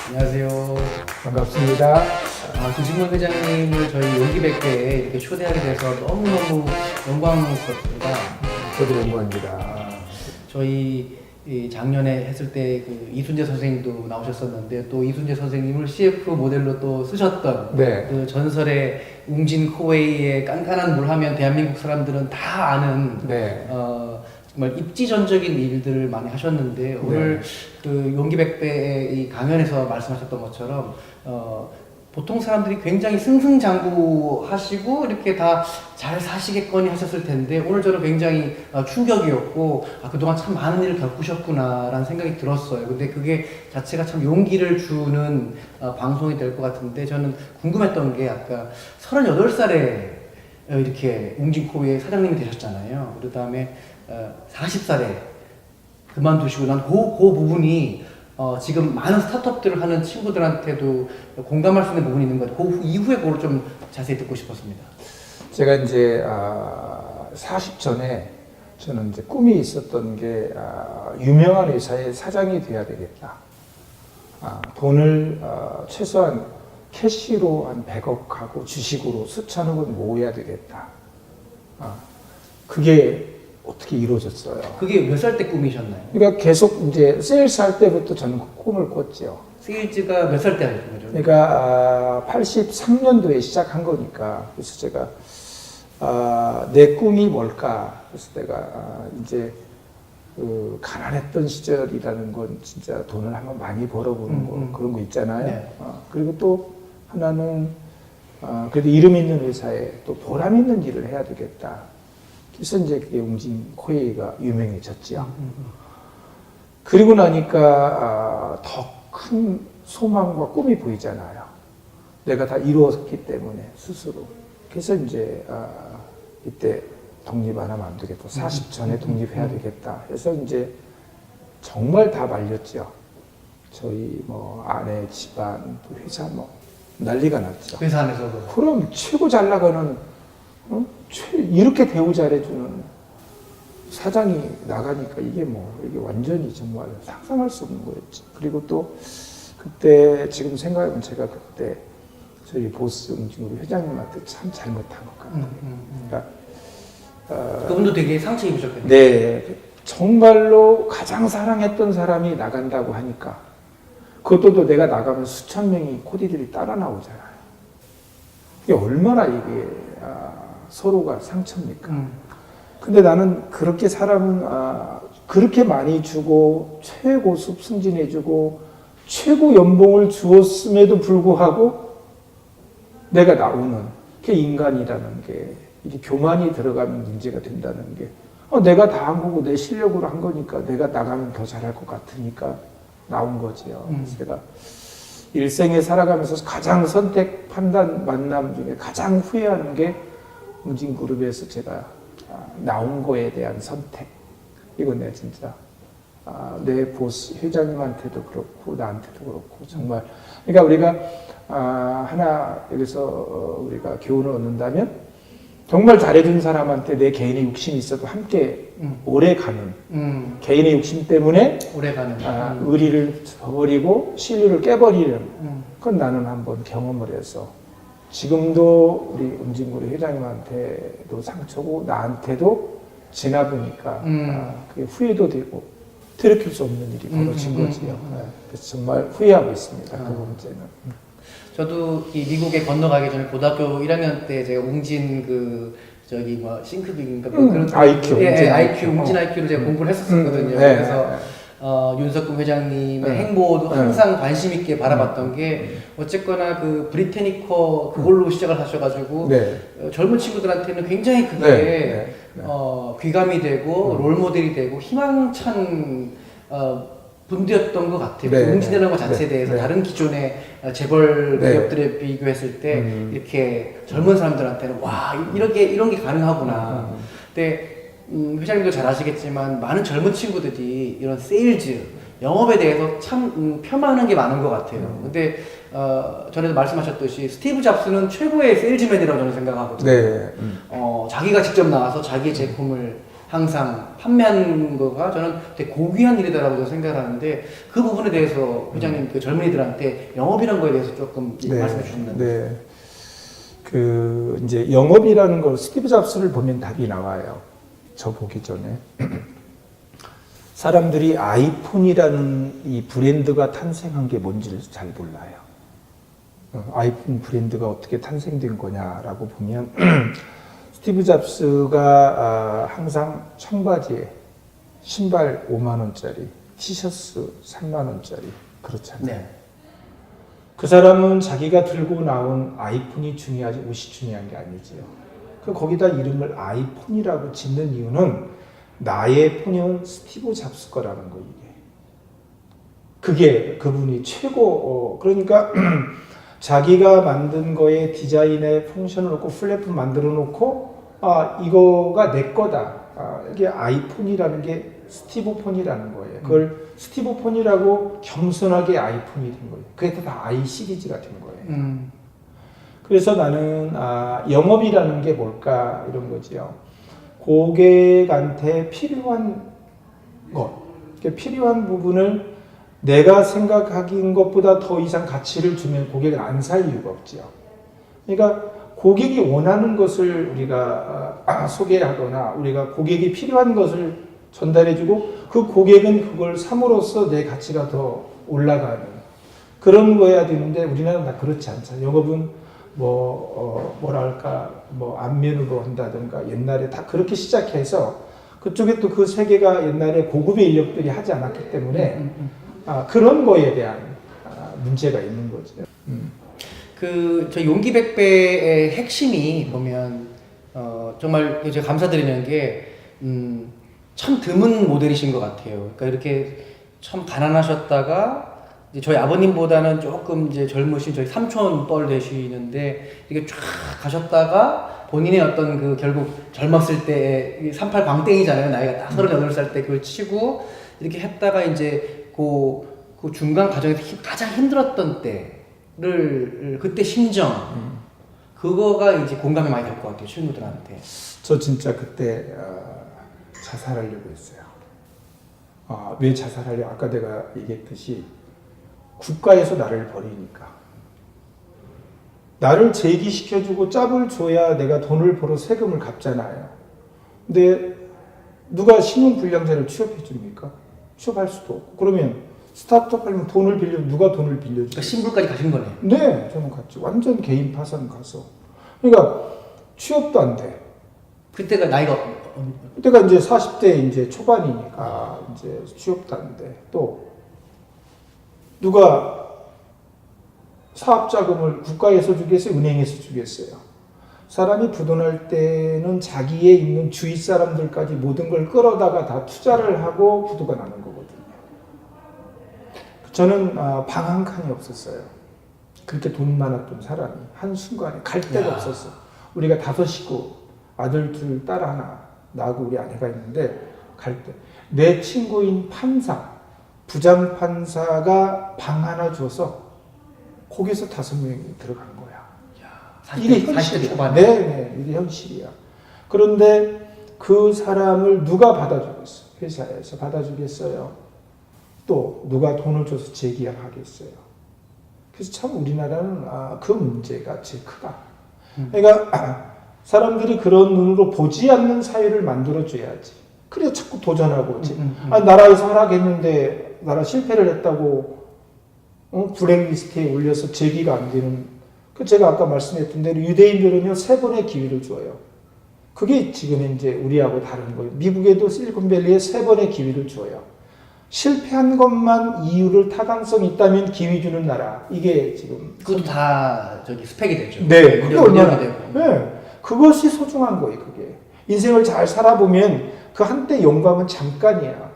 안녕하세요. 반갑습니다. 조진문 회장님을 저희 용기 100회에 이렇게 초대하게 돼서 너무너무 영광스럽습니다. 저도 영광입니다. 저희 작년에 했을 때 그 이순재 선생님도 나오셨었는데 또 이순재 선생님을 CF 모델로 또 쓰셨던 네. 그 전설의 웅진 코웨이의 깐깐한 물 하면 대한민국 사람들은 다 아는 네. 정말 입지전적인 일들을 많이 하셨는데 오늘 그 용기 100배의 이 강연에서 말씀하셨던 것처럼 보통 사람들이 굉장히 승승장구하시고 이렇게 다 잘 사시겠거니 하셨을 텐데 오늘 저는 굉장히 충격이었고 그동안 참 많은 일을 겪으셨구나 라는 생각이 들었어요. 근데 그게 자체가 참 용기를 주는 방송이 될 것 같은데 저는 궁금했던 게 아까 38살에 이렇게 웅진코웨이 사장님이 되셨잖아요. 그 다음에 40살에 그만두시고 난 그 부분이 지금 많은 스타트업들을 하는 친구들한테도 공감할 수 있는 부분이 있는 것 같아요. 그 이후에 그걸 좀 자세히 듣고 싶었습니다. 제가 이제 40 전에 저는 이제 꿈이 있었던 게 유명한 회사의 사장이 돼야 되겠다. 돈을 최소한 캐시로 한 100억하고 주식으로 수천억을 모아야 되겠다. 그게 어떻게 이루어졌어요? 그게 몇 살 때 꿈이셨나요? 그러니까 계속 이제 세일스 할 때부터 저는 그 꿈을 꿨죠. 세일즈가 몇 살 때 하셨던 거죠? 그러니까 83년도에 시작한 거니까 그래서 제가 내 꿈이 뭘까? 그래서 내가 이제 그 가난했던 시절이라는 건 진짜 돈을 한번 많이 벌어보는 거 그런 거 있잖아요. 네. 그리고 또 하나는 그래도 이름 있는 회사에 또 보람 있는 일을 해야 되겠다. 그래서 이제 그게 웅진코웨이가 유명해졌지요. 그리고 나니까 더 큰 소망과 꿈이 보이잖아요. 내가 다 이루었기 때문에 스스로. 그래서 이제 이때 독립 안 하면 안 되겠다. 40 전에 독립해야 되겠다. 해서 이제 정말 다 말렸죠. 저희 뭐 아내, 집안, 또 회사 뭐 난리가 났죠. 회사 안에서도. 그럼 최고 잘 나가는 이렇게 대우 잘해주는 사장이 나가니까 이게 완전히 정말 상상할 수 없는 거였지. 그리고 또 그때 지금 생각해보면 제가 그때 저희 보스 웅진코웨이 회장님한테 참 잘못한 것 같아요. 그러니까 그분도 되게 상처 입으셨겠네요. 네, 정말로 가장 사랑했던 사람이 나간다고 하니까 그것도 또 내가 나가면 수천 명이 코디들이 따라 나오잖아요. 이게 얼마나 이게 서로가 상처입니까? 근데 나는 그렇게 사람은 그렇게 많이 주고 최고급 승진해주고 최고 연봉을 주었음에도 불구하고 내가 나오는 게 인간이라는 게 이게 교만이 들어가면 문제가 된다는 게 내가 다 한 거고 내 실력으로 한 거니까 내가 나가면 더 잘할 것 같으니까 나온 거지요. 그래서 내가 일생에 살아가면서 가장 선택, 판단, 만남 중에 가장 후회하는 게 웅진그룹에서 제가 나온 거에 대한 선택. 이건 내가 진짜 내 보스 회장님한테도 그렇고 나한테도 그렇고 정말 그러니까 우리가 하나 여기서 우리가 교훈을 얻는다면 정말 잘해준 사람한테 내 개인의 욕심이 있어도 함께 오래 가는 개인의 욕심 때문에 오래 가는 의리를 저버리고 신뢰를 깨버리는 그건 나는 한번 경험을 해서 지금도 우리 웅진코웨이 회장님한테도 상처고 나한테도 지나보니까 그게 후회도 되고 되돌릴 수 없는 일이 벌어진 거지요. 그래서 정말 후회하고 있습니다. 그 문제는. 저도 이 미국에 건너가기 전에 고등학교 1학년 때 제가 웅진 싱크빅인가 그런 IQ, 웅진 IQ를 제가 공부를 했었거든요. 그래서 윤석금 회장님의 행보도 항상 관심 있게 바라봤던 게 어쨌거나 그 브리테니커 그걸로 시작을 하셔가지고 젊은 친구들한테는 굉장히 그게 귀감이 되고 롤모델이 되고 희망찬 분들이었던 것 같아요. 웅진이라는 것 자체에 대해서 다른 기존의 재벌 기업들에 비교했을 때 이렇게 젊은 사람들한테는 와 이런 게 가능하구나. 근데 회장님도 잘 아시겠지만 많은 젊은 친구들이 이런 세일즈 영업에 대해서 참 폄하하는 게 많은 것 같아요. 근데 전에도 말씀하셨듯이 스티브 잡스는 최고의 세일즈맨이라고 저는 생각하거든요. 네. 자기가 직접 나와서 자기의 제품을 항상 판매하는 거가 저는 되게 고귀한 일이다라고 저는 생각하는데 그 부분에 대해서 회장님 그 젊은이들한테 영업이라는 거에 대해서 조금 말씀해 주신다면. 네. 그 이제 영업이라는 걸 스티브 잡스를 보면 답이 나와요. 저 보기 전에 사람들이 아이폰이라는 이 브랜드가 탄생한 게 뭔지를 잘 몰라요. 아이폰 브랜드가 어떻게 탄생된 거냐라고 보면 스티브 잡스가 항상 청바지에 신발 5만 원짜리, 티셔츠 3만 원짜리 그렇잖아요. 네. 그 사람은 자기가 들고 나온 아이폰이 중요하지 옷이 중요한 게 아니지요. 거기다 이름을 아이폰이라고 짓는 이유는 나의 폰은 스티브 잡스 거라는 거 이게. 그게 그분이 최고 그러니까 자기가 만든 거에 디자인에 펑션을 놓고 플랫폼 만들어 놓고 이거가 내 거다. 이게 아이폰이라는 게 스티브 폰이라는 거예요. 그걸 스티브 폰이라고 겸손하게 아이폰이 된 거예요. 그게 다 아이 시리즈가 된 거예요. 그래서 나는 영업이라는 게 뭘까 이런 거지요. 고객한테 필요한 것, 필요한 부분을 내가 생각하긴 것보다 더 이상 가치를 주면 고객은 안 살 이유가 없지요. 그러니까 고객이 원하는 것을 우리가 소개하거나 우리가 고객이 필요한 것을 전달해주고 그 고객은 그걸 삼으로써 내 가치가 더 올라가는 그런 거여야 되는데 우리나라는 다 그렇지 않잖아요. 영업은 뭐랄까 안면으로 한다든가 옛날에 다 그렇게 시작해서 그쪽에 또 그 세계가 옛날에 고급의 인력들이 하지 않았기 때문에 그런 거에 대한 문제가 있는 거죠. 저 용기백배의 핵심이 보면 정말 제가 감사드리는 게 참 드문 모델이신 것 같아요. 그러니까 이렇게 참 가난하셨다가 이제 저희 아버님보다는 조금 이제 젊으신 저희 삼촌 뻘 되시는데 이게 쫙 가셨다가 본인의 어떤 그 결국 젊었을 때 38 광땡이잖아요. 나이가 딱 38살 때 그걸 치고 이렇게 했다가 이제 그 중간 과정에서 가장 힘들었던 때를 그때 심정 그거가 이제 공감이 많이 될 것 같아요. 친구들한테. 저 진짜 그때 자살하려고 했어요. 왜 자살하려? 아까 내가 얘기했듯이 국가에서 나를 버리니까 나를 재기시켜주고 짭을 줘야 내가 돈을 벌어 세금을 갚잖아요. 근데 누가 신용불량자를 취업해 줍니까? 취업할 수도 없고 그러면 스타트업 하려면 돈을 빌려 누가 돈을 빌려줘? 그러니까 신불까지 가신 거네요. 네, 저는 갔죠. 완전 개인 파산 가서. 그러니까 취업도 안 돼. 그때가 나이가 그때가 이제 40대 이제 초반이니까 이제 취업도 안 돼. 또 누가 사업 자금을 국가에서 주겠어요? 은행에서 주겠어요? 사람이 부도날 때는 자기에 있는 주위 사람들까지 모든 걸 끌어다가 다 투자를 하고 부도가 나는 거거든요. 저는 방 한 칸이 없었어요. 그렇게 돈 많았던 사람이 한순간에 갈 데가 없었어. 우리가 5 식구, 아들 2, 딸 1, 나하고 우리 아내가 있는데 갈 때 내 친구인 판사, 부장판사가 방 하나 줘서 거기서 5명이 들어간 거야. 이게 현실이야. 네, 이게 현실이야. 그런데 그 사람을 누가 받아주겠어? 회사에서 받아주겠어요? 또 누가 돈을 줘서 재계약하겠어요? 그래서 참 우리나라는 그 문제가 제일 크다. 그러니까 사람들이 그런 눈으로 보지 않는 사회를 만들어줘야지. 그래야 자꾸 도전하고 나라에서 하락했는데 나라 실패를 했다고 블랙리스트에 올려서 제기가 안 되는 제가 아까 말씀했던 대로 유대인들은요 3번의 기회를 줘요. 그게 지금 이제 우리하고 다른 거예요. 미국에도 실리콘밸리에 3번의 기회를 줘요. 실패한 것만 이유를 타당성이 있다면 기회 주는 나라. 이게 지금 그것도 다 스펙이 되죠. 네, 그게 얼마나 되고. 네, 그것이 소중한 거예요. 그게 인생을 잘 살아보면 그 한때 영감은 잠깐이야.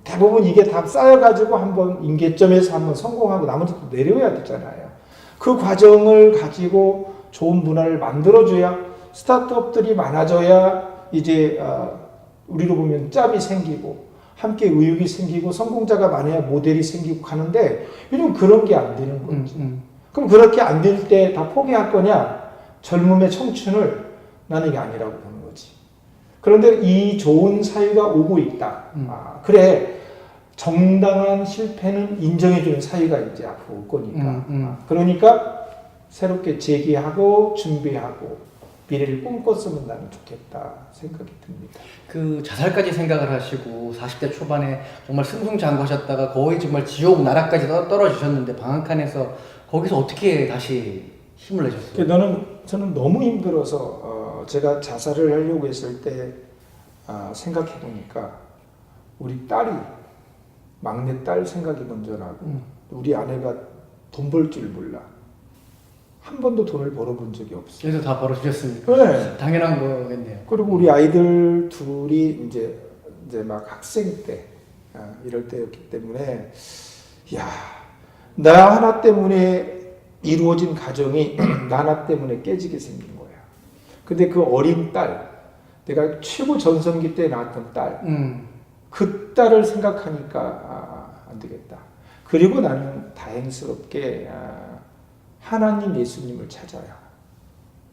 대부분 이게 다 쌓여가지고 한번 임계점에서 한번 성공하고 나머지도 내려야 되잖아요. 그 과정을 가지고 좋은 문화를 만들어줘야 스타트업들이 많아져야 이제 우리로 보면 짬이 생기고 함께 의욕이 생기고 성공자가 많아야 모델이 생기고 하는데 요즘 그런 게 안 되는 거지. 그럼 그렇게 안 될 때 다 포기할 거냐? 젊음의 청춘을 나는 이게 아니라고 보는 거지. 그런데 이 좋은 사유가 오고 있다. 그래. 정당한 실패는 인정해주는 사유가 이제 앞으로 올 거니까. 그러니까 새롭게 재기하고 준비하고 미래를 꿈꿨으면 나는 좋겠다 생각이 듭니다. 그 자살까지 생각을 하시고 40대 초반에 정말 승승장구하셨다가 거의 정말 지옥 나라까지 떨어지셨는데 방한칸에서 거기서 어떻게 다시 힘을 내셨어요? 저는 너무 힘들어서 제가 자살을 하려고 했을 때 생각해 보니까 우리 딸이 막내 딸 생각이 먼저 나고 우리 아내가 돈 벌 줄 몰라. 한 번도 돈을 벌어본 적이 없어요. 그래서 다 벌어주셨으니까. 네. 당연한 거겠네요. 그리고 우리 아이들 둘이 이제 막 학생 때 이럴 때였기 때문에 나 하나 때문에 이루어진 가정이 나 하나 때문에 깨지게 생긴 거야. 근데 그 어린 딸, 내가 최고 전성기 때 낳았던 딸, 그 딸을 생각하니까 안 되겠다. 그리고 나는 다행스럽게 하나님 예수님을 찾아요.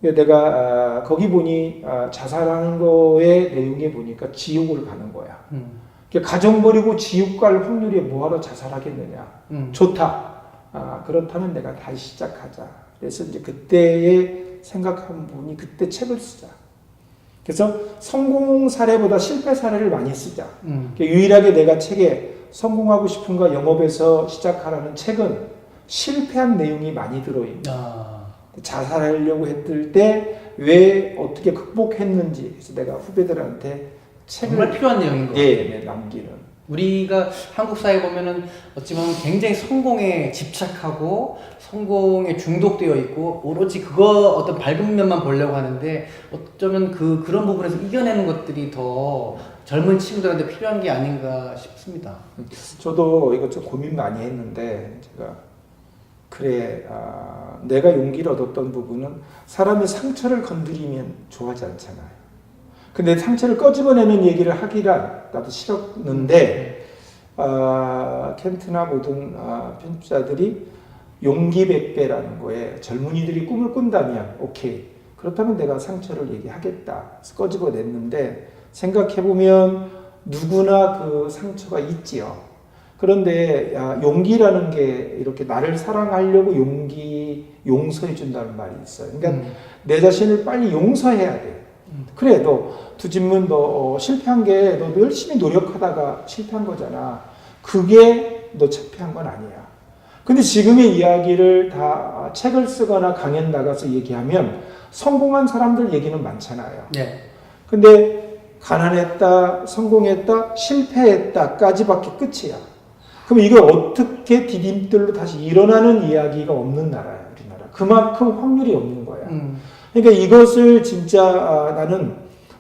내가 거기 보니 자살하는 거의 내용에 보니까 지옥을 가는 거야. 가정 버리고 지옥 갈 확률이 뭐하러 자살하겠느냐. 좋다. 그렇다면 내가 다시 시작하자. 그래서 이제 그때의 생각한 부분이 그때 책을 쓰자. 그래서 성공 사례보다 실패 사례를 많이 쓰자. 유일하게 내가 책에 성공하고 싶은가 영업에서 시작하라는 책은 실패한 내용이 많이 들어있는. 자살하려고 했을 때 왜 어떻게 극복했는지 그래서 내가 후배들한테 책을 정말 필요한 내용인 것 같아요. 남기는. 우리가 한국 사회 보면은 어찌 보면 굉장히 성공에 집착하고 성공에 중독되어 있고 오로지 그거 어떤 밝은 면만 보려고 하는데 어쩌면 그런 부분에서 이겨내는 것들이 더 젊은 친구들한테 필요한 게 아닌가 싶습니다. 저도 이거 좀 고민 많이 했는데 제가 내가 용기를 얻었던 부분은 사람의 상처를 건드리면 좋아하지 않잖아요. 근데 상처를 꺼집어내는 얘기를 하기란 나도 싫었는데 켄트나 모든 편집자들이 용기 100배라는 거에 젊은이들이 꿈을 꾼다면 오케이. 그렇다면 내가 상처를 얘기하겠다. 그래서 꺼집어냈는데 생각해보면 누구나 그 상처가 있지요. 그런데 용기라는 게 이렇게 나를 사랑하려고 용서해 준다는 말이 있어요. 그러니까 내 자신을 빨리 용서해야 돼. 그래, 너 두진문 너 실패한 게 너도 열심히 노력하다가 실패한 거잖아. 그게 너 실패한 건 아니야. 근데 지금의 이야기를 다 책을 쓰거나 강연 나가서 얘기하면 성공한 사람들 얘기는 많잖아요. 네. 근데 가난했다, 성공했다, 실패했다까지밖에 끝이야. 그럼 이게 어떻게 디딤돌로 다시 일어나는 이야기가 없는 나라야, 우리나라. 그만큼 확률이 없는 거야. 그러니까 이것을 진짜 나는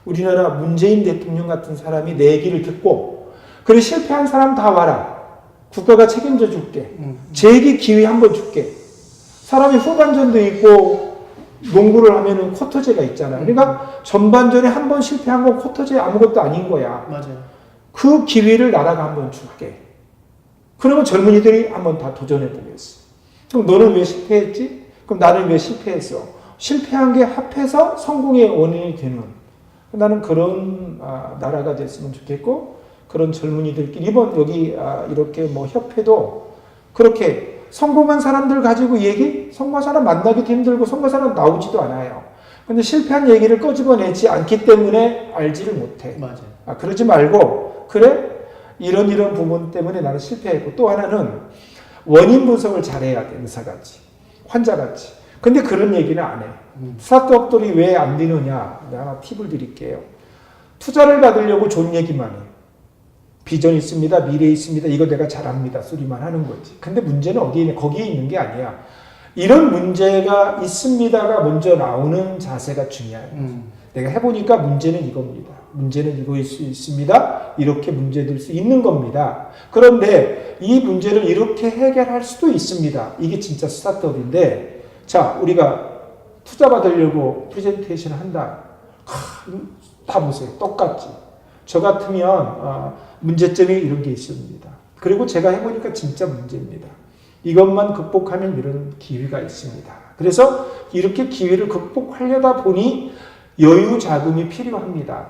우리나라 문재인 대통령 같은 사람이 내 얘기를 듣고 그래 실패한 사람 다 와라. 국가가 책임져 줄게. 재기 기회 한번 줄게. 사람이 후반전도 있고 농구를 하면은 쿼터제가 있잖아요. 그러니까 전반전에 한 번 실패한 건 쿼터제 아무것도 아닌 거야. 맞아요. 그 기회를 나라가 한번 줄게. 그러면 젊은이들이 한번 다 도전해 보겠어. 그럼 너는 왜 실패했지? 그럼 나는 왜 실패했어? 실패한 게 합해서 성공의 원인이 되는. 나는 그런 나라가 됐으면 좋겠고 그런 젊은이들끼리 이번 여기 이렇게 뭐 협회도 그렇게 성공한 사람들 가지고 성공한 사람 만나기도 힘들고 성공한 사람 나오지도 않아요. 근데 실패한 얘기를 꺼집어내지 않기 때문에 알지를 못해. 맞아요. 그러지 말고 그래? 이런 부분 때문에 나는 실패했고 또 하나는 원인 분석을 잘해야 돼. 의사같이 환자같이. 근데 그런 얘기는 안 해. 스타트업들이 왜 안 되느냐 내가 하나 팁을 드릴게요. 투자를 받으려고 좋은 얘기만 해. 비전 있습니다. 미래 있습니다. 이거 내가 잘합니다. 소리만 하는 거지. 근데 문제는 어디에 있냐? 거기에 있는 게 아니야. 이런 문제가 있습니다가 먼저 나오는 자세가 중요해요. 내가 해보니까 문제는 이겁니다. 문제는 이거일 수 있습니다. 이렇게 문제될 수 있는 겁니다. 그런데 이 문제를 이렇게 해결할 수도 있습니다. 이게 진짜 스타트업인데 자 우리가 투자 받으려고 프레젠테이션을 한다. 다 보세요. 똑같지. 저 같으면 문제점이 이런 게 있습니다. 그리고 제가 해보니까 진짜 문제입니다. 이것만 극복하면 이런 기회가 있습니다. 그래서 이렇게 기회를 극복하려다 보니 여유 자금이 필요합니다.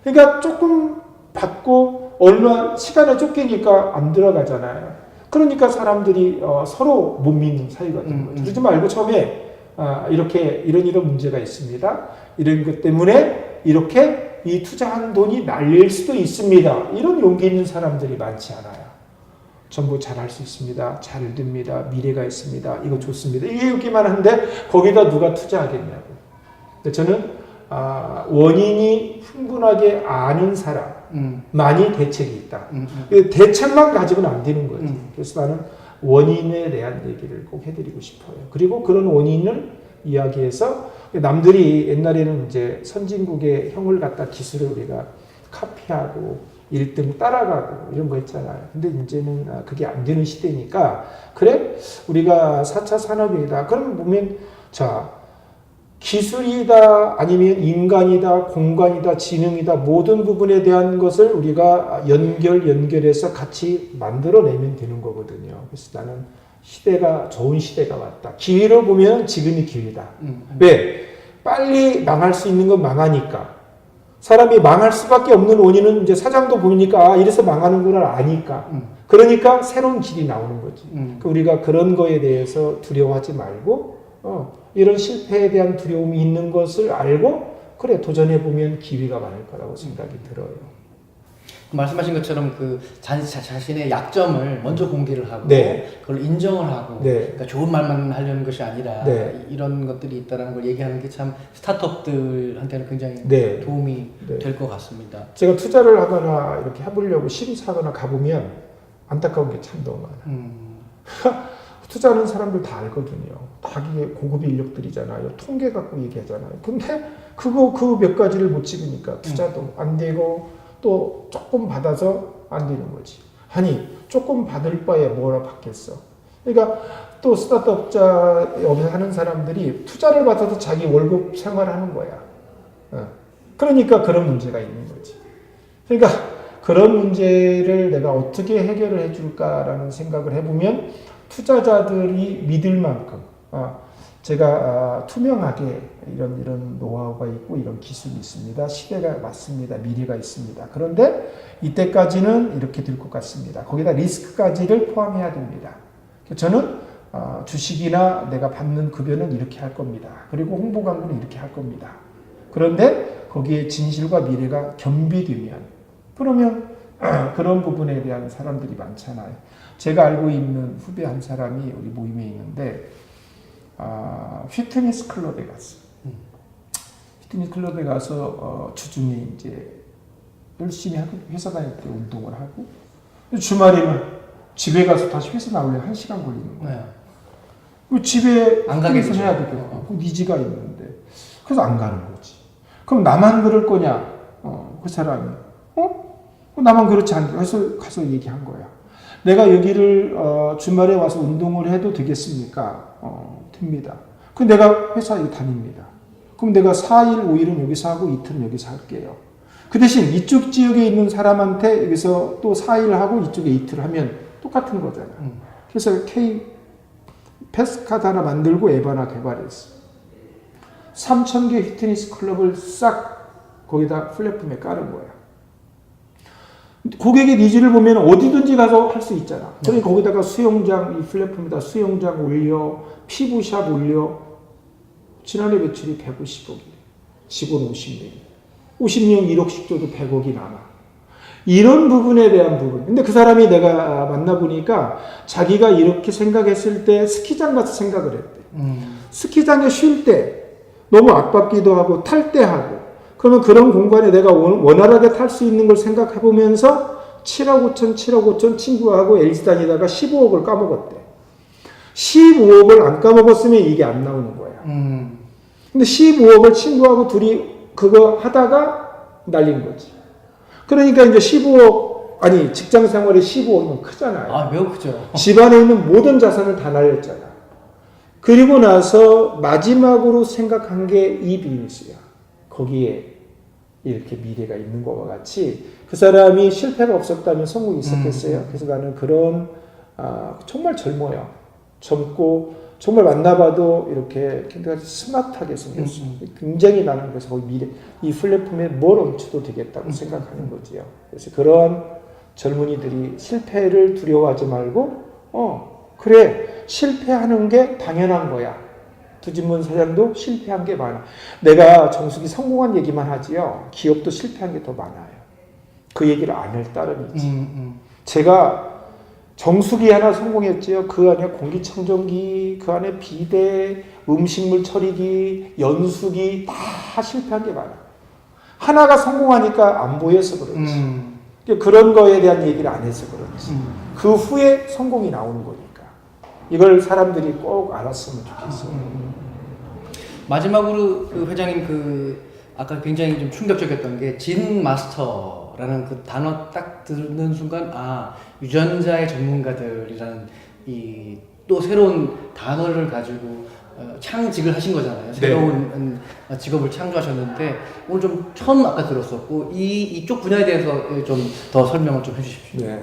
그러니까 조금 받고 얼마 시간에 쫓기니까 안 들어가잖아요. 그러니까 사람들이 서로 못 믿는 사이가 된 거죠. 그러지 말고 처음에 이렇게 이런 문제가 있습니다. 이런 것 때문에 이렇게 이 투자한 돈이 날릴 수도 있습니다. 이런 용기 있는 사람들이 많지 않아요. 전부 잘할 수 있습니다. 잘 됩니다. 미래가 있습니다. 이거 좋습니다. 이게 여기만 한데 거기다 누가 투자하겠냐고. 근데 저는 원인이 충분하게 아는 사람만이 대책이 있다. 대책만 가지고는 안 되는 거지. 그래서 나는 원인에 대한 얘기를 꼭 해드리고 싶어요. 그리고 그런 원인을 이야기해서 남들이 옛날에는 이제 선진국의 형을 갖다 기술을 우리가 카피하고 1등 따라가고 이런 거 했잖아요. 근데 이제는 그게 안 되는 시대니까 그래? 우리가 4차 산업이다. 그럼 보면 자 기술이다 아니면 인간이다 공간이다 지능이다 모든 부분에 대한 것을 우리가 연결해서 같이 만들어내면 되는 거거든요. 그래서 나는 시대가 좋은 시대가 왔다. 기회로 보면 지금이 기회다. 왜? 빨리 망할 수 있는 건 망하니까. 사람이 망할 수밖에 없는 원인은 이제 사장도 보니까 이래서 망하는구나 아니까. 그러니까 새로운 길이 나오는 거지. 그러니까 우리가 그런 거에 대해서 두려워하지 말고 이런 실패에 대한 두려움이 있는 것을 알고 그래 도전해보면 기회가 많을 거라고 생각이 들어요. 말씀하신 것처럼 그 자신의 약점을 먼저 공개를 하고 네. 그걸 인정을 하고 네. 그러니까 좋은 말만 하려는 것이 아니라 네. 이런 것들이 있다는 걸 얘기하는 게 참 스타트업들한테는 굉장히 네. 도움이 네. 될 것 같습니다. 제가 투자를 하거나 이렇게 해보려고 심사하거나 가보면 안타까운 게 참 너무 많아요. 투자하는 사람들 다 알거든요. 다 이게 고급 인력들이잖아요. 통계 갖고 얘기하잖아요. 근데 그 몇 가지를 못 찍으니까 투자도 안 되고 또 조금 받아서 안 되는 거지. 아니 조금 받을 바에 뭐라 받겠어. 그러니까 또 스타트업자에 하는 사람들이 투자를 받아서 자기 월급 생활하는 거야. 그러니까 그런 문제가 있는 거지. 그러니까 그런 문제를 내가 어떻게 해결을 해줄까라는 생각을 해보면 투자자들이 믿을 만큼 제가 투명하게 이런 노하우가 있고 이런 기술이 있습니다. 시대가 맞습니다. 미래가 있습니다. 그런데 이때까지는 이렇게 될 것 같습니다. 거기다 리스크까지를 포함해야 됩니다. 저는 주식이나 내가 받는 급여는 이렇게 할 겁니다. 그리고 홍보 광고는 이렇게 할 겁니다. 그런데 거기에 진실과 미래가 겸비되면 그러면 그런 부분에 대한 사람들이 많잖아요. 제가 알고 있는 후배 한 사람이 우리 모임에 있는데 피트니스 클럽에 갔어. 피트니스 클럽에 가서 주중에 이제 열심히 하고 회사 다닐 때 운동을 하고 주말에는 집에 가서 다시 회사 나오려면 1시간 걸리는 거야. 네. 집에 안 가게 되죠. 해야 되겠고 니지가 있는데 그래서 안 가는 거지. 그럼 나만 그럴 거냐? 그 사람이 나만 그렇지 않게 해서 가서 얘기한 거야. 내가 여기를 주말에 와서 운동을 해도 되겠습니까? 됩니다. 그럼 내가 회사에 다닙니다. 그럼 내가 4일, 5일은 여기서 하고 이틀은 여기서 할게요. 그 대신 이쪽 지역에 있는 사람한테 여기서 또 4일 하고 이쪽에 이틀 하면 똑같은 거잖아. 그래서 패스카드 하나 만들고 앱 하나 개발했어. 3,000개 피트니스 클럽을 싹 거기다 플랫폼에 깔은 거야. 고객의 니즈를 보면 어디든지 가서 할 수 있잖아. 그러니까 거기다가 수영장, 이 플랫폼에다 수영장 올려, 피부샵 올려. 지난해 매출이 150억이래. 직원 50명. 50명 1억씩 줘도 100억이 남아. 이런 부분에 대한 부분. 근데 그 사람이 내가 만나보니까 자기가 이렇게 생각했을 때 스키장 가서 생각을 했대. 스키장에 쉴 때 너무 압박기도 하고 탈 때 하고 그러면 그런 공간에 내가 원활하게 탈 수 있는 걸 생각해 보면서 7억 5천 친구하고 LG 다니다가 15억을 까먹었대. 15억을 안 까먹었으면 이게 안 나오는 거야. 근데 15억을 친구하고 둘이 그거 하다가 날린 거지. 그러니까 이제 15억, 아니 직장 생활에 15억이면 크잖아요. 매우 크죠. 집안에 있는 모든 자산을 다 날렸잖아. 그리고 나서 마지막으로 생각한 게 이 비즈니스야. 거기에 이렇게 미래가 있는 것과 같이 그 사람이 실패가 없었다면 성공이 있었겠어요. 그래서 나는 그런 정말 젊어요. 젊고 정말 만나봐도 이렇게 굉장히 스마트하게 생겼어. 굉장히 나는 그래서 거기 미래 이 플랫폼에 뭘 얹혀도 되겠다고 생각하는 거지요. 그래서 그런 젊은이들이 실패를 두려워하지 말고 그래 실패하는 게 당연한 거야. 두진문 사장도 실패한 게 많아. 내가 정숙이 성공한 얘기만 하지요. 기업도 실패한 게 더 많아요. 그 얘기를 안 할 따름이지. 제가 정수기 하나 성공했지요. 그 안에 공기청정기, 그 안에 비대, 음식물 처리기, 연수기 다 실패한 게 많아. 하나가 성공하니까 안 보여서 그렇지. 그런 거에 대한 얘기를 안 해서 그렇지. 그 후에 성공이 나오는 거니까. 이걸 사람들이 꼭 알았으면 좋겠어요. 마지막으로 그 회장님 아까 굉장히 좀 충격적이었던 게 진 마스터라는 그 단어 딱 듣는 순간 유전자의 전문가들이라는 이 또 새로운 단어를 가지고 창직을 하신 거잖아요. 새로운 직업을 창조하셨는데 오늘 좀 처음 아까 들었었고 이쪽 분야에 대해서 좀 더 설명을 좀 해주십시오. 네.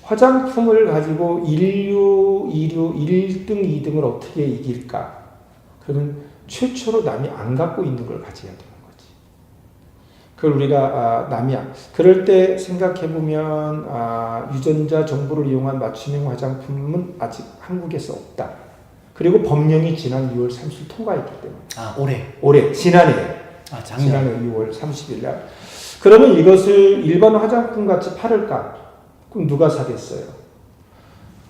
화장품을 가지고 인류 1등, 2등을 어떻게 이길까? 그러면 최초로 남이 안 갖고 있는 걸 가져야 되는 거지. 그걸 우리가 그럴 때 생각해보면 유전자 정보를 이용한 맞춤형 화장품은 아직 한국에서 없다. 그리고 법령이 지난 6월 30일 통과했기 때문에. 올해 지난해. 지난해 6월 30일 날. 그러면 이것을 일반 화장품 같이 팔을까? 그럼 누가 사겠어요?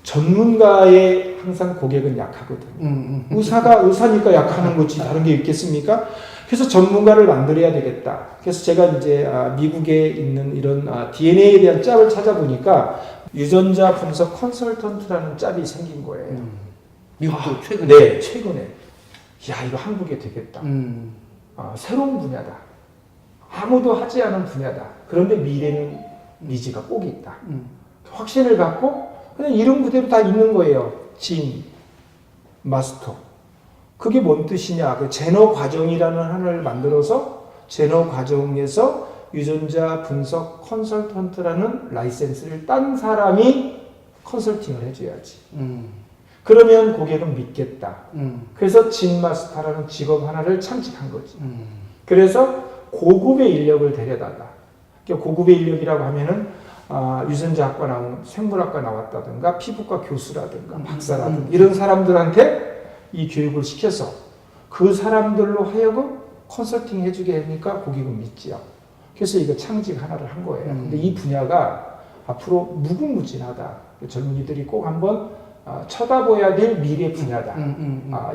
전문가의 항상 고객은 약하거든. 의사니까 약하는 거지 다른 게 있겠습니까? 그래서 전문가를 만들어야 되겠다. 그래서 제가 이제 미국에 있는 이런 DNA에 대한 짭을 찾아보니까 유전자 분석 컨설턴트라는 짭이 생긴 거예요. 미국도 최근에? 네, 최근에. 야, 이거 한국에 되겠다. 새로운 분야다. 아무도 하지 않은 분야다. 그런데 미래는 니즈가 꼭 있다. 확신을 갖고 그냥 이름 그대로 다 있는 거예요. 진, 마스터. 그게 뭔 뜻이냐? 그 제너 과정이라는 하나를 만들어서 제너 과정에서 유전자 분석 컨설턴트라는 라이센스를 딴 사람이 컨설팅을 해줘야지. 그러면 고객은 믿겠다. 그래서 진 마스터라는 직업 하나를 창직한 거지. 그래서 고급의 인력을 데려다가 고급의 인력이라고 하면은 유전자학과 나온 생물학과 나왔다든가 피부과 교수라든가 박사라든가 이런 사람들한테 이 교육을 시켜서 그 사람들로 하여금 컨설팅 해주게 하니까 고객은 믿지요. 그래서 이거 창직 하나를 한 거예요. 근데 이 분야가 앞으로 무궁무진하다. 젊은이들이 꼭 한번 쳐다봐야 될 미래 분야다.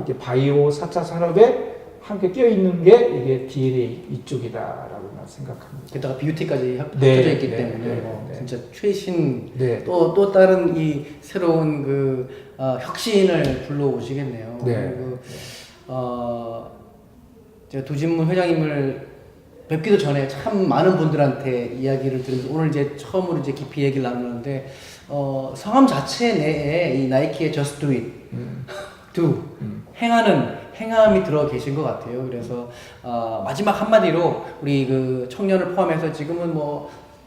이게 바이오 4차 산업에 함께 껴있는 게 이게 DNA 이쪽이다라고 난 생각합니다. 게다가 뷰티까지 합쳐져 있기 때문에 진짜 최신 또 다른 이 새로운 혁신을 불러오시겠네요. 제가 두진문 회장님을 뵙기도 전에 참 많은 분들한테 이야기를 들으면서 오늘 이제 처음으로 이제 깊이 얘기를 나누는데 성함 자체 내에 이 나이키의 Just Do It, Do, 행함이 들어 계신 것 같아요. 그래서 마지막 한마디로 우리 그 청년을 포함해서 지금은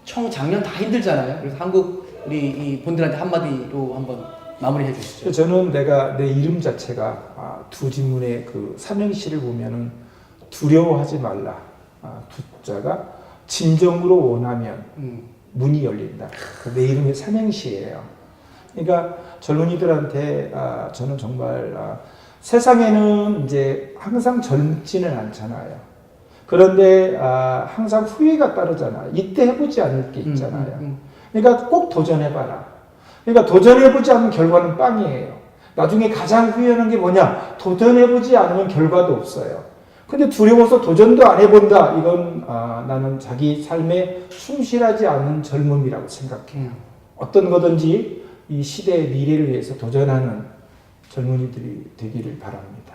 청장년 다 힘들잖아요. 그래서 한국 우리 이 분들한테 한마디로 한번 마무리해 주시죠. 저는 내 이름 자체가 두진문의 그 삼행시를 보면은 두려워하지 말라. 두자가 진정으로 원하면 문이 열린다. 내 이름이 삼행시예요. 그러니까 젊은이들한테 저는 정말 세상에는 이제 항상 젊지는 않잖아요. 그런데 항상 후회가 따르잖아요. 이때 해보지 않을 게 있잖아요. 그러니까 꼭 도전해봐라. 그러니까 도전해보지 않으면 결과는 빵이에요. 나중에 가장 후회하는 게 뭐냐? 도전해보지 않으면 결과도 없어요. 근데 두려워서 도전도 안 해본다. 이건 나는 자기 삶에 충실하지 않은 젊음이라고 생각해요. 어떤 거든지 이 시대의 미래를 위해서 도전하는 젊은이들이 되기를 바랍니다.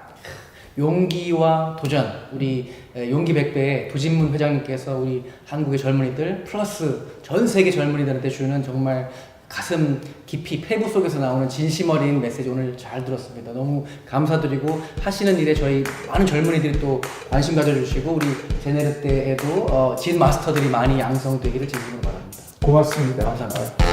용기와 도전, 우리 용기 100배의 두진문 회장님께서 우리 한국의 젊은이들 플러스 전 세계 젊은이들한테 주는 정말 가슴 깊이 폐부 속에서 나오는 진심 어린 메시지 오늘 잘 들었습니다. 너무 감사드리고 하시는 일에 저희 많은 젊은이들이 또 관심 가져주시고 우리 제네르 때에도 진 마스터들이 많이 양성되기를 진심으로 바랍니다. 고맙습니다. 감사합니다.